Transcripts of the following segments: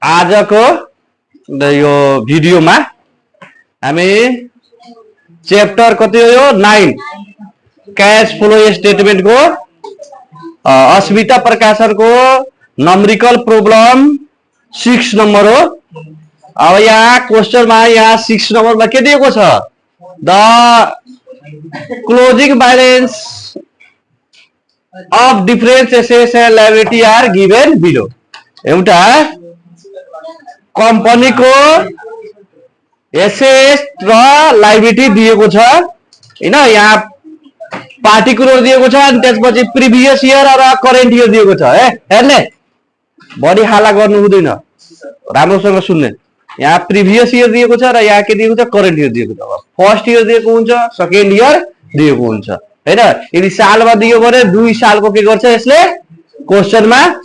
आजको यो भिडियोमा हामी च्याप्टर कति हो यो 9 क्याश फ्लो स्टेटमेंट को अस्मिता प्रकाशन को नम्बरिकल प्रॉब्लम 6 नंबर हो। अब यहाँ क्वेश्चन में यहाँ 6 नंबर में के दिएको छ the closing balance of different assets and liability are given below। एउटा कंपनी को एसेट र लाइबिलिटी दिएको छ हैन। यहाँ पार्टिकुलर दिएको छ अनि त्यसपछि प्रिभियस इयर र करेन्ट इयर दिएको छ। हेर्ने बढी हाला गर्नु हुँदैन, राम्रोसँग सुन्ने। यहाँ प्रिभियस इयर दिएको छ र यहाँ के दिएको छ करेन्ट इयर दिएको छ। फर्स्ट इयर दिएको हुन्छ, सेकेन्ड इयर दिएको हुन्छ हैन। यदि सालमा दियो भने 2 सालको के गर्छ यसले क्वेश्चनमा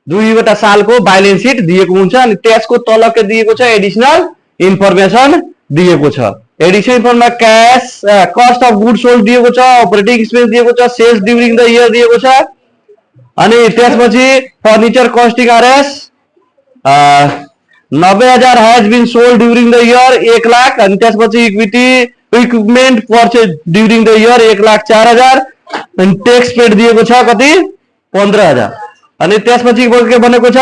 2वटा सालको बैलेन्स शीट दिएको हुन्छ अनि त्यसको तल के दिएको छ एडिशनल इन्फर्मेसन दिएको छ। Additional information cash cost of goods sold दिएको छ, अपरेटिङ एक्सपेन्स दिएको छ, सेल्स ड्युरिङ द इयर दिएको छ अनि त्यसपछि furniture costing RS 90,000 has been sold during the year 1 lakh अनि त्यसपछि equity equipment purchase during the year 1,04,000 अनि टैक्स पेड दिएको छ कति 15,000 अनि त्यसपछि के भनेको छ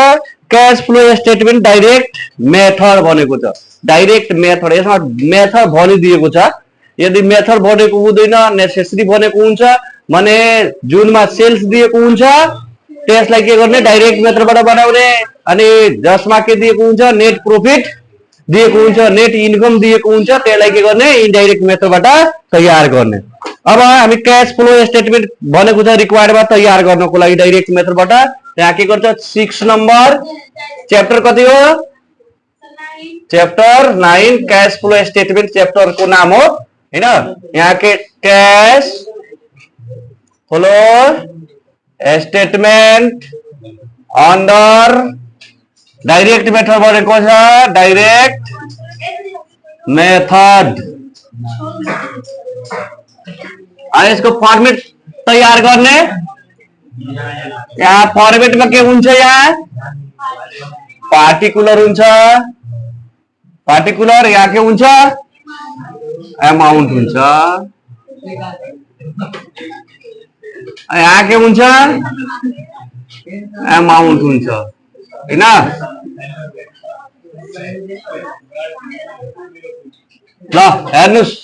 cash flow statement direct method भनेको छ। डाइरेक्ट मेथड यसमा मेथड भनिदिएको छ। यदि मेथड भनेको हुँदैन नेसेसरी भनेको हुन्छ भने जुनमा सेल्स दिएको हुन्छ त्यसलाई के गर्ने डाइरेक्ट मेथडबाट बनाउने अनि जसमा के दिएको हुन्छ नेट प्रॉफिट दिएको हुन्छ, नेट इनकम दिएको हुन्छ त्यसलाई के गर्ने इनडाइरेक्ट मेथडबाट तयार गर्ने। अब हामी क्याश फ्लो स्टेटमेंट भनेको छ रिक्वायर्डमा तयार गर्नको लागि डाइरेक्ट मेथडबाट। यहाँ के गर्छ 6 नम्बर च्याप्टर कति हो chapter 9 cash flow statement chapter को नाम हो हैन। यहाँ के cash flow statement under direct method भनेको छ डाइरेक्ट मेथड। अनि यसको फर्मेट तयार गर्ने यहाँ फर्मेट में के हुन्छ यहाँ पार्टिकुलर हुन्छ, पार्टिकुलर यहाँ के हुन्छ अमाउन्ट हुन्छ, यहाँ के हुन्छ अमाउन्ट हुन्छ हैन। ल हेर्नुस्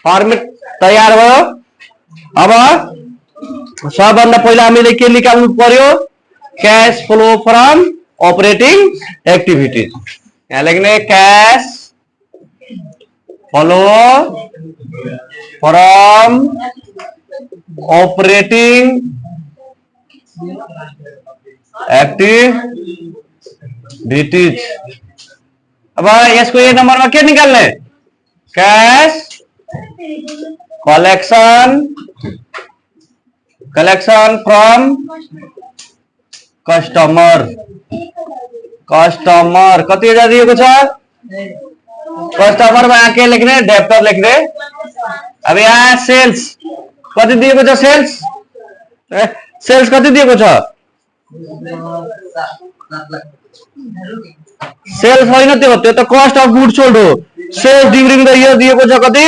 फर्मेट तयार भयो। अब सबभन्दा पहिला हामीले के निकाल्नु पर्यो cash flow from operating activities. यहाँ लेख्ने cash flow from operating activities. अब यसको ये नंबर में क्या निकाल्ने cash collection from customer. Customer कति हजार दिएको छ कस्टमर में आके लेख्ने डेप्टर लेख्ने। अब यहाँ सेल्स कति दिएको छ सेल्स कति दिएको छ सेल्स होइन त्यो त कस्ट अफ गुड सोल्ड हो। सेल्स ड्युरिङ द इयर दिएको छ कति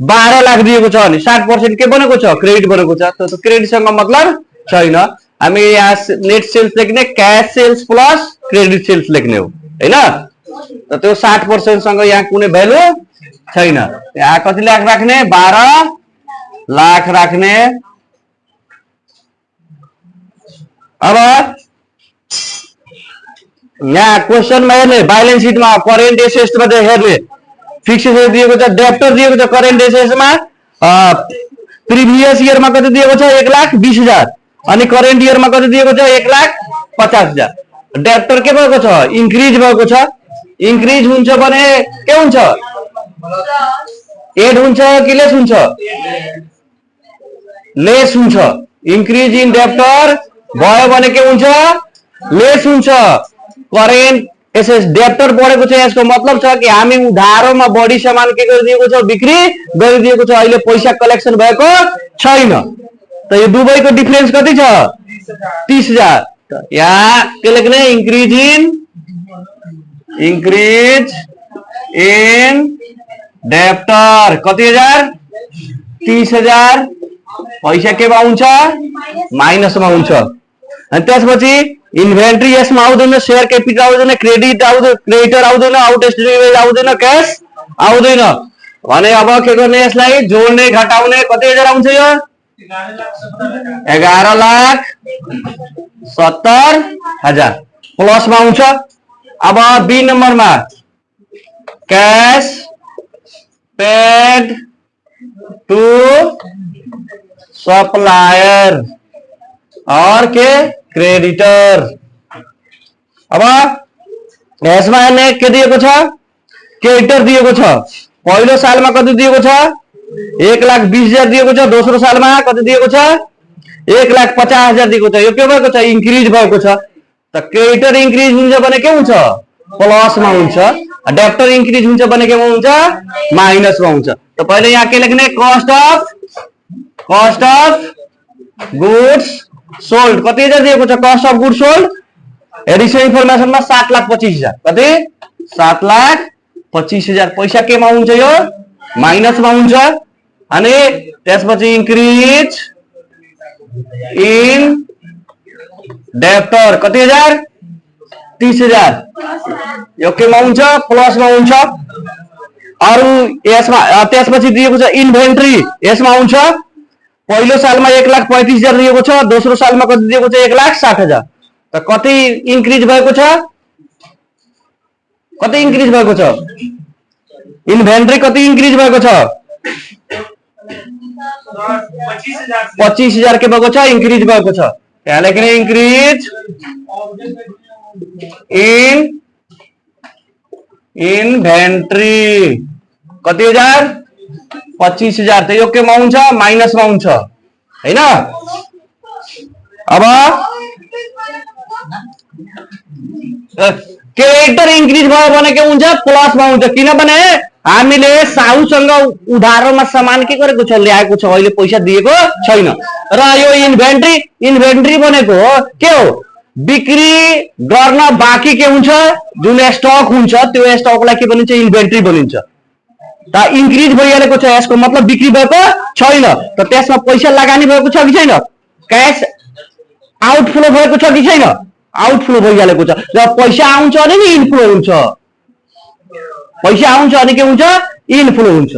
12 लाख दिएको छ अनि 60% के बनेको छ क्रेडिट बनेको छ। त्यो क्रेडिटसँग मतलब छैन। हामी यहाँ नेट सेल्स लेख्ने cash sales plus credit sales लेख्ने हो हैन। त त्यो 60% सँग यहाँ कुनै भ्यालु छैन। यहाँ कति लाख राख्ने 12 लाख राख्ने। अब यहाँ क्वेश्चन में हेर्ने बैलेंस शीट में करेन्ट एसेट्स में हेर्ने फिक्स एसेट दिएको छ, डेप्टर दिएको छ करेन्ट एसेट्स में प्रिभियस इयर में कति दिएको छ 1,20,000 अनि करेन्ट इयर में कति दिएको छ 1,50,000। डेप्टर के भएको छ इन्क्रिज भएको छ। इन्क्रिज हुन्छ भने के हुन्छ एड हुन्छ कि लेस हुन्छ लेस हुन्छ। इन्क्रिज इन डेप्टर भयो भने के हुन्छ लेस हुन्छ। करेन्ट एसेट्स डेप्टर बढेको छ यसको मतलब छ कि हामी उधारोमा बढी सामान के गरिदिएको छ बिक्री गरिदिएको छ, अहिले पैसा कलेक्सन भएको छैन। त यो दुवैको डिफरेन्स कति छ 30,000। यहाँ के लेख्ने इंक्रीज इन डेप्टर कति हजार 30,000 पैसा के हुन्छ माइनसमा हुन्छ। अनि त्यसपछि इन्भेन्ट्री यसमा आउँदैन, शेयर क्यापिटल आउँदैन, क्रेडिटर आउँदैन, आउटस्ट्यान्डिङ आउँदैन, क्याश आउँदैन भने अब के गर्ने यसलाई जोड्ने घटाउने कति हजार आउँछ यो 11,70,000 प्लसमा आउँछ। अब बी नम्बरमा कैश पेड टू सप्लायर और के क्रेडिटर। अब यसमा के दिएको छ क्रेडिटर दिएको छ। पहिलो सालमा कति दिएको छ 1,20,000 दिएको छ। दोस्रो सालमा कति दिएको छ 1,50,000 दिएको छ। यो के भएको छ इन्क्रिज भएको छ। त क्रेडिटर इन्क्रिज हुन्छ भने के हुन्छ प्लसमा हुन्छ, डेप्टर इन्क्रिज हुन्छ भने के हुन्छ माइनसमा हुन्छ। त पहिले यहाँ के लेख्ने कस्ट अफ गुड्स सोल्ड कति हजार दिएको छ cost of goods sold. Additional इन्फर्मेसनमा 7,25,000 कति 7,25,000 पैसा केमा हुन्छ यो माइनसमा हुन्छ। अनि त्यसपछि इन्क्रिज इन डेप्टर कति हजार 30,000 यो केमा हुन्छ प्लसमा हुन्छ। अरु यसमा त्यसपछि दिएको छ इन्भेन्ट्री यसमा हुन्छ। पहिलो सालमा 1,35,000 दिएको छ। दोस्रो सालमा कति दिएको छ 1,60,000। त कति इन्क्रिज भएको छ कति इन्क्रिज भएको छ इन्भेन्ट्री कति इन्क्रिज भएको छ 25,000 के भएको छ इन्क्रिज भएको छ। त्यहाँ लेख्ने इन्क्रिज इन इन्भेन्ट्री कति हजार 25,000 त यो केमा हुन्छ माइनसमा हुन्छ हैन। अब क्रेडिटर इन्क्रिज भयो भने के हुन्छ प्लसमा हुन्छ। किनभने हामीले साहुसँग उधारोमा सामान के गरेको छ ल्याएको छ, अहिले पैसा दिएको छैन। र यो इन्भेन्ट्री भनेको के हो बिक्री गर्न बाँकी के हुन्छ जुन स्टक हुन्छ त्यो स्टकलाई के भनिन्छ इन्भेन्ट्री भनिन्छ। त इन्क्रिज भइहालेको छ यसको मतलब बिक्री भएको छैन। त त्यसमा पैसा लगानी भएको छ कि छैन क्याश आउटफ्लो भएको छ कि छैन आउटफ्लो भइहालेको छ। जब पैसा आउँछ भने नि इनफ्लो हुन्छ, पैसा आउँछ अनि के हुन्छ इनफ्लो हुन्छ।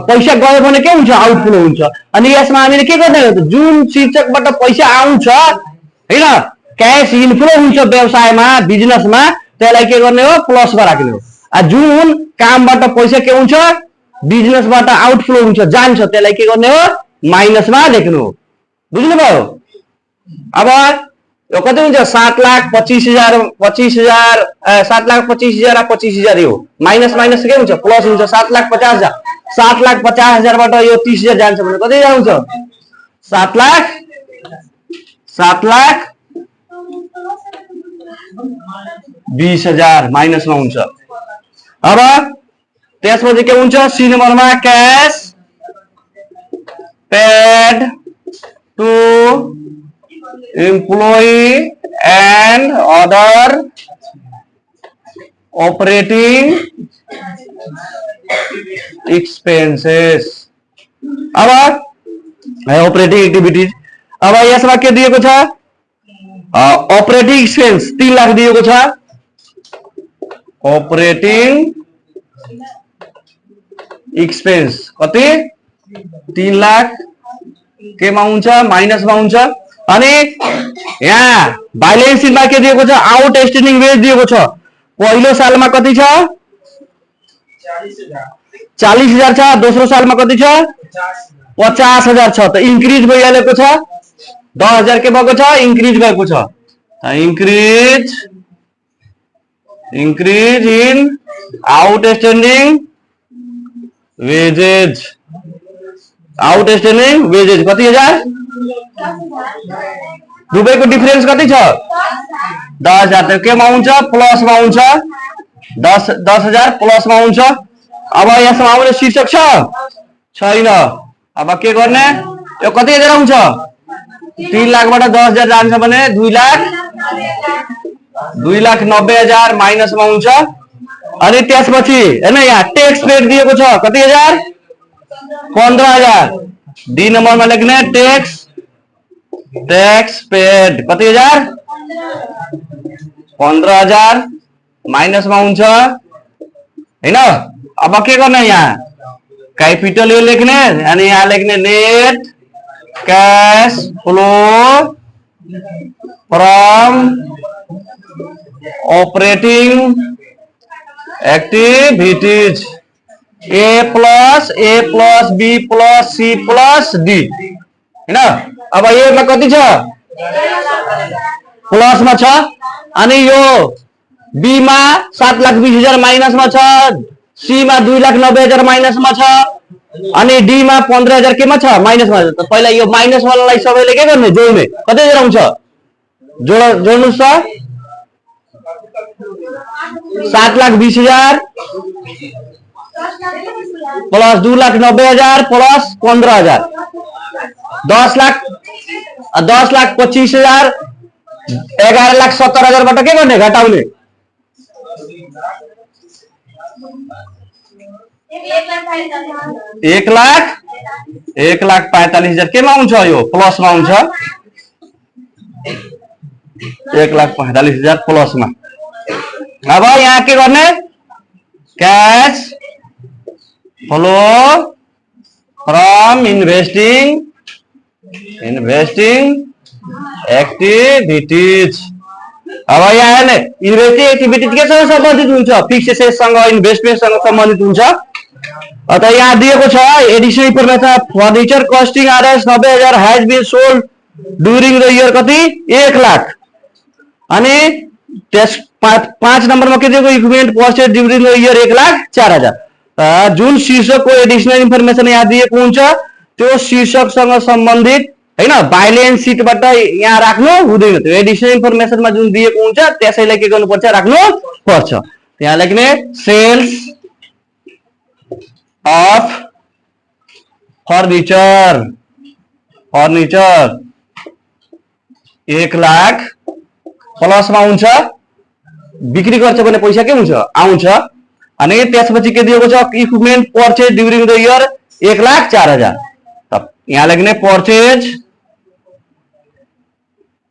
पैसा गयो भने के हुन्छ आउटफ्लो हुन्छ। अनि यसमा हामीले के गर्ने हो जुन शीर्षकबाट पैसा आउँछ हैन क्याश इनफ्लो हुन्छ व्यवसायमा बिजनेसमा त्यसलाई के गर्ने हो प्लसमा राख्ने हो। जुन कामबाट पैसा के हुन्छ बिजनेसबाट आउटफ्लो हुन्छ जान्छ त्यसलाई के गर्ने हो माइनसमा लेख्नु हो। बुझ्नुभयो। अब यो कति हुन्छ 7,25,000 7,25,000 र 25,000 यो माइनस माइनस के हुन्छ प्लस हुन्छ 7,50,000। 7,50,000 बाट यो 30,000 जान्छ भने कति आउँछ 7,20,000 माइनसमा हुन्छ। अब त्यसपछि के हुन्छ सी नम्बरमा cash paid to employee and other operating expenses। अब ऑपरेटिंग एक्टिविटीज। अब यसमा के दिएको छ ऑपरेटिंग एक्सपेन्स 3 लाख दिएको छ। ऑपरेटिंग एक्सपेन्स कति 3 लाख केमा हुन्छ माइनसमा हुन्छ। अनि यहाँ बैलेंस शीटमा के दिएको छ आउटस्ट्यान्डिङ वेज दिएको छ। पहिलो सालमा कति छ 40,000 छ। दोस्रो सालमा कति छ 50,000 छ। त इन्क्रिज भइहालेको छ 10,000 के भएको छ इन्क्रिज भएको छ। Increase in outstanding wages. Outstanding wages कति हजार दुबईको डिफरेन्स कति छ 10,000 त केमा हुन्छ प्लसमा हुन्छ 10,000 प्लसमा हुन्छ। अब यसमा आउने शीर्षक छैन। अब के गर्ने यो कति हजार आउँछ 3 लाखबाट 10,000 जान्छ भने 2,00,000 2,90,000 माइनस में हुन्छ अनि त्यसपछि हैन यहाँ टैक्स पेड दिएको छ कति हजार 15,000 डी नम्बरमा लेख्ने टैक्स पेड कति हजार 15,000 माइनस में हुन्छ हैन अब के गर्ने यहाँ कैपिटल ये लेख्ने अनि यहाँ लेख्ने net cash flow from operating activities A plus B plus C plus D हैन अब ए मा कति छ प्लस मा छ अनि यो बी मा 7,20,000 माइनस मा छ सी मा 2,90,000 माइनस मा छ अनि डी मा 15,000 के मा छ माइनस मा त पहिला यो माइनस वालालाई सबैले के गर्ने जोड्ने कति हजार आउँछ जोड्नुस् त 7,20,000 प्लस 2,90,000 प्लस 15,000 10,25,000 11,70,000 बाट के गर्ने घटाउने 1,45,000 के मा आउँछ यो प्लस मा आउँछ 1,45,000 प्लस मा अब यहाँ के गर्ने cash flow from investing activities अब यहाँ हेर्ने इन्वेस्टिंग एक्टिविटीज के संबंधित हुन्छ फिक्स एसेट सँग इन्भेस्टमेन्ट सँग सम्बन्धित हुन्छ अत यहाँ दिएको छ additional information furniture costing RS 90,000 has been sold during the year कति 1 लाख अनि त्यस 5 नम्बरमा के दिएको equipment purchase during the year 1,04,000 जुन शीर्षकको एडिशनल इन्फर्मेसन यहाँ दिएको हुन्छ त्यो शीर्षकसँग सम्बन्धित हैन बैलेन्स शीटबाट यहाँ राख्नु हुँदैन त्यो एडिशनल इन्फर्मेसनमा जुन दिएको हुन्छ त्यसैलाई के गर्नुपर्छ राख्नु पर्छ यहाँ लेख्ने sales of furniture 1 lakh plus मा हुन्छ बिक्री गर्छ भने पैसा के हुन्छ आउँछ अनि त्यसपछि के दिएको छ equipment purchase during the year 1,04,000 तब यहाँ लेख्ने परचेज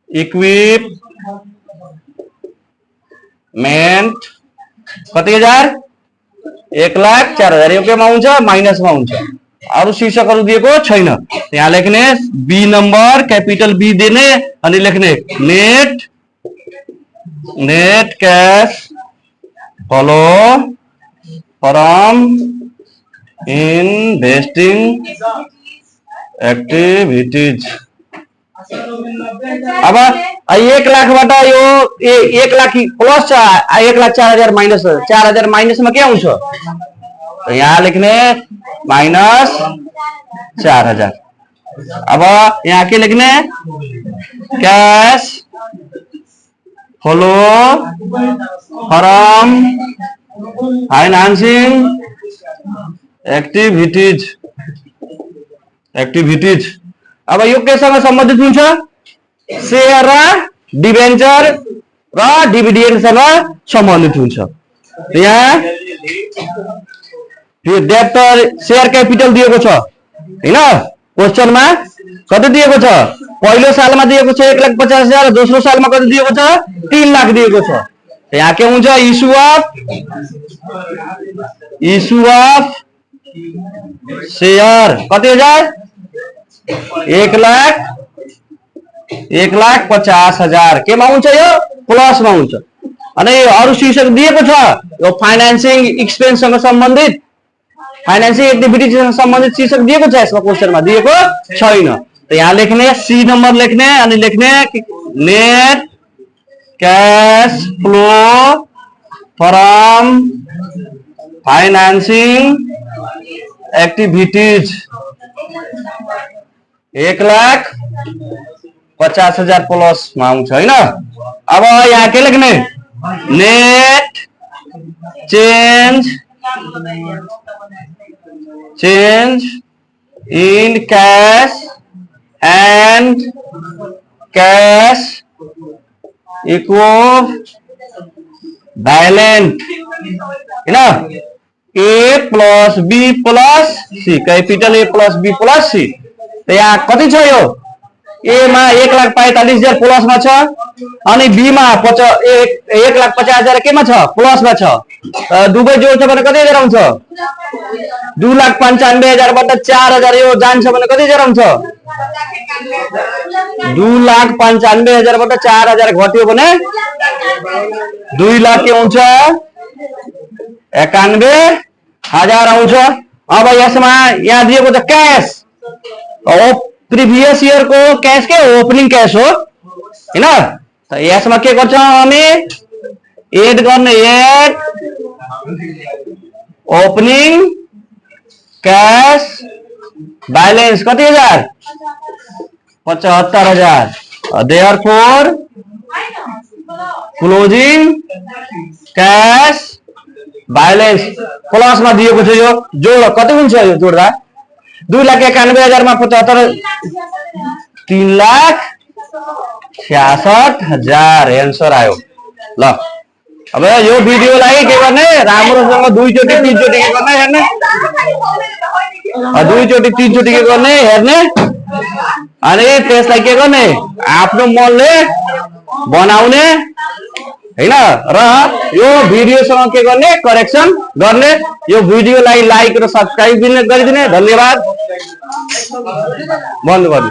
इक्विपमेन्ट कति हजार 1,04,000 यो केमा हुन्छ माइनस मा हुन्छ अरु शीर्षकहरु दिएको छैन यहाँ लेख्ने बी नम्बर क्यापिटल बी दिने अनि लेख्ने net cash flow from investing activities अब 1 लाख बाट यो 1 लाख प्लस 1,04,000 माइनस 4,000 माइनस में क्या आउँछ तो यहाँ लिखने माइनस 4,000 अब यहाँ के लिखने cash flow from financing activities अब यो केसँग सम्बन्धित हुन्छ शेयर र डिबेन्चर र डिभिडेन्डसँग सम्बन्धित हुन्छ यहाँ डेब्टर शेयर क्यापिटल दिएको छ हैन क्वेशनमा कति दिएको छ पहिलो सालमा दिएको छ 1,50,000 दोस्रो सालमा कति दिएको छ 3 लाख दिएको छ यहाँ के हुन्छ इशू अफ शेयर कति हजार 1,50,000 के मा हुन्छ यो प्लस मा हुन्छ अनि अरु शीर्षक दिएको छ यो फाइनान्सिङ एक्सपेन्ससँग सम्बन्धित फाइनान्सिङ एक्टिभिटीसँग सम्बन्धित शीर्षक दिएको छ यसमा क्वेशनमा दिएको छैन तो यहाँ लेख्ने सी नम्बर लेख्ने अनि लेख्ने net cash flow from financing activities 1,50,000 plus में आउँछ हैन अब यहाँ के लेख्ने net change in cash and cash equivalent है ना, A plus B plus C, capital A plus B plus C. तो यहाँ कति छ यो, ए मा 1,45,000 प्लस में छ अनि बी मा 1,50,000 के मा छ प्लस में छ। दुवै जोड्छ भने कति हजार आउँछ, 2,95,000 बाट 4,000 यो जान्छ भने कति हजार आउँछ, 2,95,000 बाट 4,000 घट्यो भने 2 लाख के आउँछ, 91,000 आउँछ। अब यसमा यहाँ दिएको छ क्याश, प्रिभियस इयर को कैश के ओपनिंग कैश हो हैन। तो यसमा के गर्छ हामी, एड गर्ने, एड ओपनिंग कैश बैलेंस कति हजार, 75,000। Therefore closing cash balance plus में दिएको छ। यो जोड कति हुन्छ, यो जोड्दा 2,91,000 में 75, 3,66,000 एन्सर आयो। ल अब यो भिडियोलाई के गर्ने, राम्रोसँग 2 चोटि 3 चोटि के गर्ने हेर्ने, 2 चोटि 3 चोटि के गर्ने हेर्ने अनि त्यसलाई के गर्ने, आफ्नो मनले बनाउने हैन। र यो भिडियोसँग के गर्ने, करेक्सन गर्ने। यो भिडियोलाई लाइक र सब्स्क्राइब गरिदिने। धन्यवाद। बन्द गर्नु।